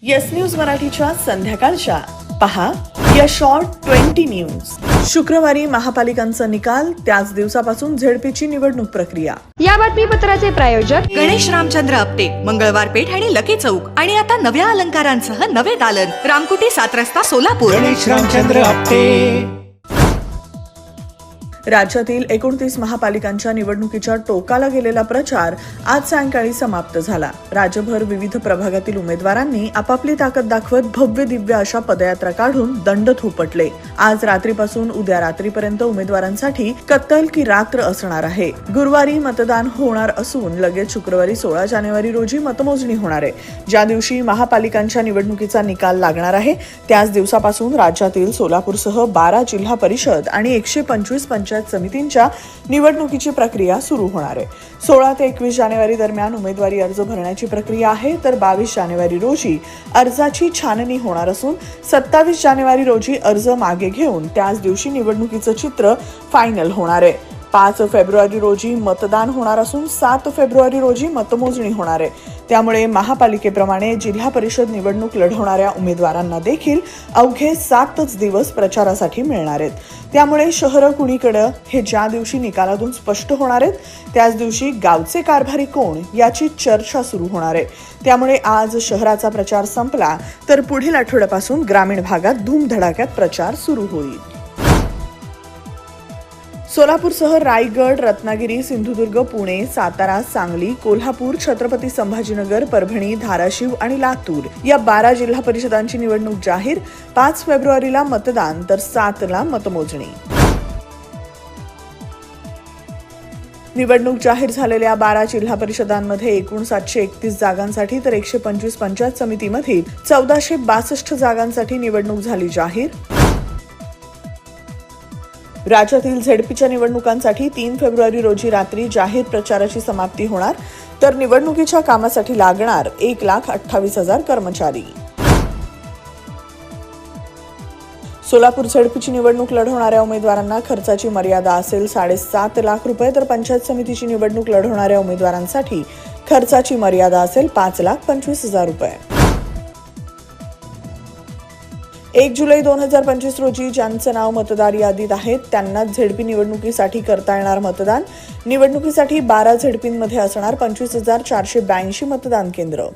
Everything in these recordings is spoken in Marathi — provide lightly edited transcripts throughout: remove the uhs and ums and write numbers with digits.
येस न्यूज मराठीच्या संध्याकाळच्या पहा या शॉर्ट 20 न्यूज. शुक्रवारी महापालिकांचा निकाल, त्याच दिवसापासून झेडपीची निवडणूक प्रक्रिया. या बातमीपत्राचे प्रायोजक गणेश रामचंद्र आपटे, मंगळवार पेठ आणि लकी चौक आणि आता नव्या अलंकारांसह नवे दालन, रामकुटी 7 रस्ता सोलापूर. गणेश रामचंद्र आपटे. राज्यातील 29 महापालिकांच्या निवडणुकीच्या टोकाला गेलेला प्रचार आज सायंकाळी समाप्त झाला. राज्यभर विविध प्रभागातील उमेदवारांनी आपापली ताकद दाखवत भव्य दिव्य अशा पदयात्रा काढून दंड थोपटले. आज रात्रीपासून उद्या रात्रीपर्यंत उमेदवारांसाठी कत्तल की रात्र असणार आहे. गुरुवारी मतदान होणार असून लगेच शुक्रवारी 16 जानेवारी रोजी मतमोजणी होणार आहे. ज्या दिवशी महापालिकांच्या निवडणुकीचा निकाल लागणार आहे त्याच दिवसापासून राज्यातील सोलापूरसह 12 जिल्हा परिषद आणि 125 पंचायत समितींच्या निवडणुकीची प्रक्रिया सुरू होणार आहे. 16 ते 21 जानेवारी दरम्यान उमेदवारी अर्ज भरण्याची प्रक्रिया आहे, तर 22 जानेवारी रोजी अर्जाची छाननी होणार असून 27 जानेवारी रोजी अर्ज मागे घेऊन त्याच दिवशी निवडणुकीचं चित्र फायनल होणार आहे. 5 फेब्रुवारी रोजी मतदान होणार असून 7 फेब्रुवारी रोजी मतमोजणी होणार आहे. त्यामुळे महापालिकेप्रमाणे जिल्हा परिषद निवडणूक लढवणाऱ्या उमेदवारांना देखील अवघे 7च दिवस प्रचारासाठी मिळणार आहेत. त्यामुळे शहरं कुणीकडं हे ज्या दिवशी निकालातून स्पष्ट होणार आहेत त्याच दिवशी गावचे कारभारी कोण याची चर्चा सुरू होणार आहे. त्यामुळे आज शहराचा प्रचार संपला तर पुढील आठवड्यापासून ग्रामीण भागात धूमधडाक्यात प्रचार सुरू होईल. सोलापूरसह रायगड, रत्नागिरी, सिंधुदुर्ग, पुणे, सातारा, सांगली, कोल्हापूर, छत्रपती संभाजीनगर, परभणी, धाराशिव आणि लातूर या 12 जिल्हा परिषदांची निवडणूक जाहीर. 5 फेब्रुवारीला मतदान तर 7ला मतमोजणी. निवडणूक जाहीर झालेल्या 12 जिल्हा परिषदांमध्ये एकूण 731 जागांसाठी तर 125 पंचायत समितीमध्ये 1462 जागांसाठी निवडणूक झाली जाहीर. राज्यातील झेडपीच्या निवडणुकांसाठी 3 फेब्रुवारी रोजी रात्री जाहीर प्रचाराची समाप्ती होणार, तर निवडणुकीच्या कामासाठी लागणार 1,28,000 कर्मचारी. सोलापूर झेडपीची निवडणूक लढवणाऱ्या उमेदवारांना खर्चाची मर्यादा असेल 7.5 लाख रुपये, तर पंचायत समितीची निवडणूक लढवणाऱ्या उमेदवारांसाठी खर्चाची मर्यादा असेल 5,25,000 रुपये. 1 जुलै 2025 रोजी ज्यांचं नाव मतदार यादीत आहेत त्यांनाच झेडपी निवडणुकीसाठी करता येणार मतदान. निवडणुकीसाठी 12 झेडपींमध्ये असणार 25,482 मतदान केंद्र.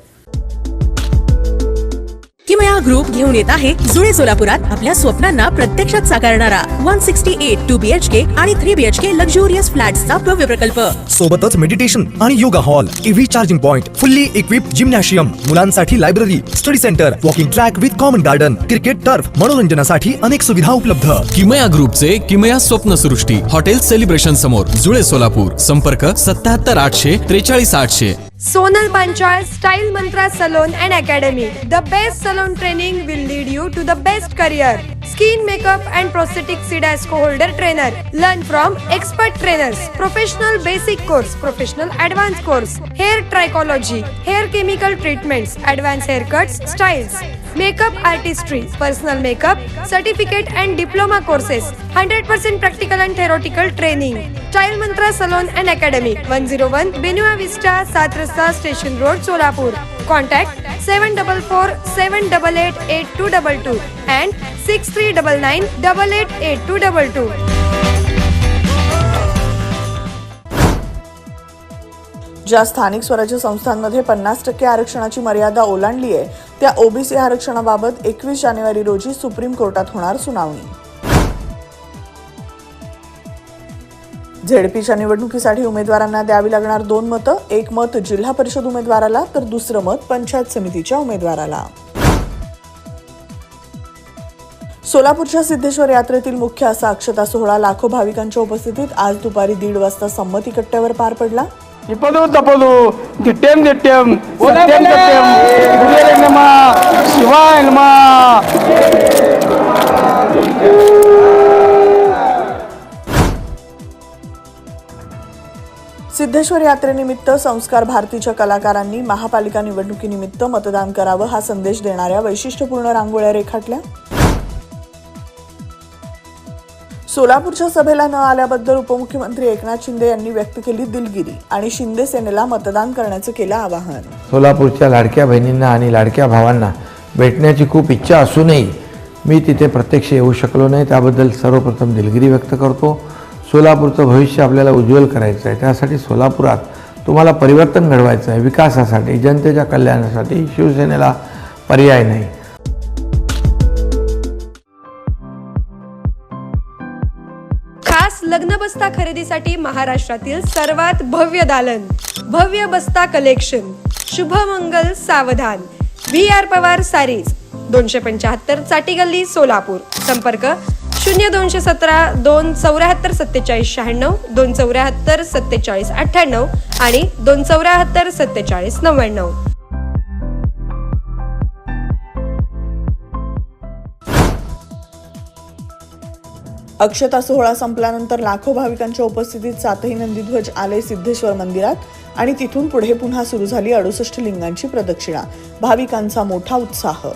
किमया ग्रुप घेऊन येत आहे जुळे सोलापुरात आपल्या स्वप्नांना प्रत्यक्षात साकारणारा 168 2 BHK आणि 3 BHK लक्झुरियस फ्लॅट्सचा भव्य प्रकल्प. सोबतच मेडिटेशन आणि yoga hall, EV charging point, fully equipped gymnasium, मुलांसाठी library, study centre, walking track with common garden, cricket turf, मनोरंजनासाठी अनेक सुविधा उपलब्ध. किमया ग्रुपचे किमया स्वप्नसृष्टी हॉटेल सेलिब्रेशन समोर जुळे सोलापूर. संपर्क 77 800 43 800. Sonal Panchal Style Mantra Salon and Academy. The best salon training will lead you to the best career. Skin makeup and prosthetic CDASCO holder trainer. Learn from expert trainers. Professional basic course, professional advanced course. Hair trichology, hair chemical treatments, advanced haircuts, styles. Makeup artistry, personal makeup, certificate and diploma courses. 100% practical and theoretical training. Style Mantra Salon and Academy. 101 Benua Vista, 7 Rasta Station Road, Solapur. Contact 744 788 8222 and 6399 888222. ज्या स्थानिक स्वराज्य संस्थांमध्ये 50% आरक्षणाची मर्यादा ओलांडली आहे त्या ओबीसी आरक्षणाबाबत 21 जानेवारी रोजी सुप्रीम कोर्टात होणार सुनावणी. झेडपीच्या निवडणुकीसाठी उमेदवारांना द्यावी लागणार 2 मतं. 1 मत जिल्हा परिषद उमेदवाराला तर दुसरं मत पंचायत समितीच्या उमेदवाराला. सोलापूरच्या सिद्धेश्वर यात्रेतील मुख्य असा अक्षता सोहळा लाखो भाविकांच्या उपस्थितीत आज दुपारी 1:30 वाजता संमती कट्ट्यावर पार पडला. निपदू तपदू दिट्टेम दिट्टेम सत्यम सत्यम गुरुदेव नमः शिवाय नमः. सिद्धेश्वर यात्रेनिमित्त संस्कार भारतीच्या कलाकारांनी महापालिका निवडणुकीनिमित्त मतदान करावं हा संदेश देणाऱ्या वैशिष्ट्यपूर्ण रांगोळ्या रेखाटल्या. सोलापूरच्या सभेला न आल्याबद्दल उपमुख्यमंत्री एकनाथ शिंदे यांनी व्यक्त केली दिलगिरी आणि शिंदे सेनेला मतदान करण्याचं केलं आवाहन. सोलापूरच्या लाडक्या बहिणींना आणि लाडक्या भावांना भेटण्याची खूप इच्छा असूनही मी तिथे प्रत्यक्ष येऊ शकलो नाही. त्याबद्दल सर्वप्रथम दिलगिरी व्यक्त करतो. सोलापूरचं भविष्य आपल्याला उज्ज्वल करायचं आहे. त्यासाठी सोलापुरात तुम्हाला परिवर्तन घडवायचं आहे. विकासासाठी, जनतेच्या कल्याणासाठी शिवसेनेला पर्याय नाही. खास लग्न बस्ता खरेदीसाठी महाराष्ट्रातील सर्वात भव्य दालन, भव्य बस्ता कलेक्शन, शुभमंगल सावधान, VR पवार सारीज, 275 चाटी गल्ली सोलापूर. संपर्क 0217 274 47 96, 274 47 98 आणि 274 47 99. अक्षता सोहळा संपल्यानंतर लाखो भाविकांच्या उपस्थितीत 7ही नंदीध्वज आले सिद्धेश्वर मंदिरात आणि तिथून पुढे पुन्हा सुरू झाली 68 लिंगांची प्रदक्षिणा. भाविकांचा मोठा उत्साह.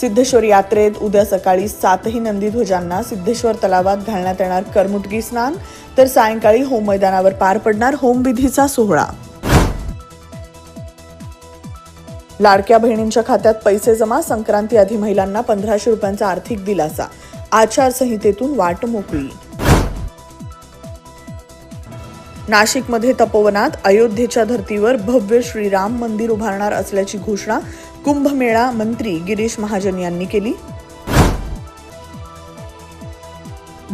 सिद्धेश्वर यात्रेत उद्या सकाळी 7ही नंदीध्वजांना सिद्धेश्वर तलावात घालण्यात येणार करमुटगी स्नान, तर सायंकाळी होम मैदानावर पार पडणार होमविधीचा सोहळा. लाडक्या बहिणींच्या खात्यात पैसे जमा, संक्रांती आधी महिलांना 1500 रुपयांचा आर्थिक दिलासा. आचारसंहितेतून वाट मोकळी. नाशिकमध्ये तपोवनात अयोध्येच्या धर्तीवर भव्य श्रीराम मंदिर उभारणार असल्याची घोषणा कुंभमेळा मंत्री गिरीश महाजन यांनी केली.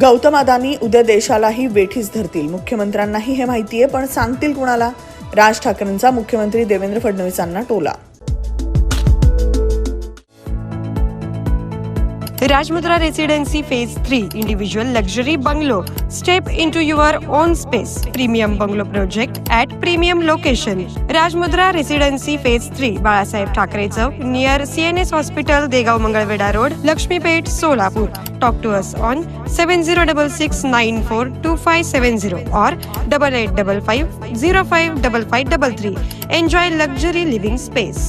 गौतम अदानी उद्या देशालाही वेठीस धरतील. मुख्यमंत्र्यांनाही हे माहितीये, पण सांगतील कुणाला? राज ठाकरेंचा मुख्यमंत्री देवेंद्र फडणवीसांना टोला. Rajmudra Residency Phase 3 Individual Luxury Bungalow. Step into your own space. Premium Bungalow Project at Premium Location. Rajmudra Residency Phase 3 Balasaheb Thackeray chowk near CNS Hospital, Degaon Mangalwedha road, Laxmipeth, Solapur. Talk to us on 7066942570 or 8855055533. Enjoy luxury living space.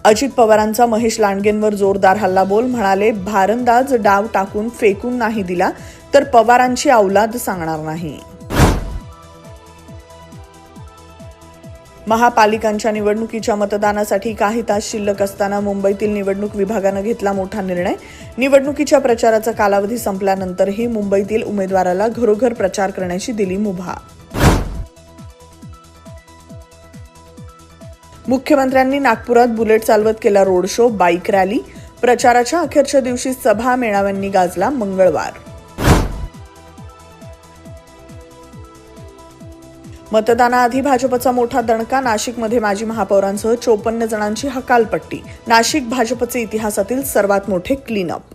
Ajit पवारांचा महेश लांडगेंवर जोरदार हल्लाबोल. म्हणाले, भारंदाज डाव टाकून फेकून नाही दिला तर पवारांची औलाद सांगणार नाही. महापालिकांच्या निवडणुकीच्या मतदानासाठी काही तास शिल्लक असताना मुंबईतील निवडणूक विभागानं घेतला मोठा निर्णय. निवडणुकीच्या प्रचाराचा कालावधी संपल्यानंतरही मुंबईतील उमेदवाराला घरोघर प्रचार करण्याची दिली मुभा. मुख्यमंत्र्यांनी नागपुरात बुलेट चालवत केला रोड शो, बाईक रॅली. प्रचाराच्या अखेरच्या दिवशी सभा मेळाव्यांनी गाजला मंगळवार. मतदानाआधी भाजपचा मोठा दणका. नाशिकमध्ये माजी महापौरांसह 54 जणांची हकालपट्टी. नाशिक भाजपचे इतिहासातील सर्वात मोठे क्लीनअप.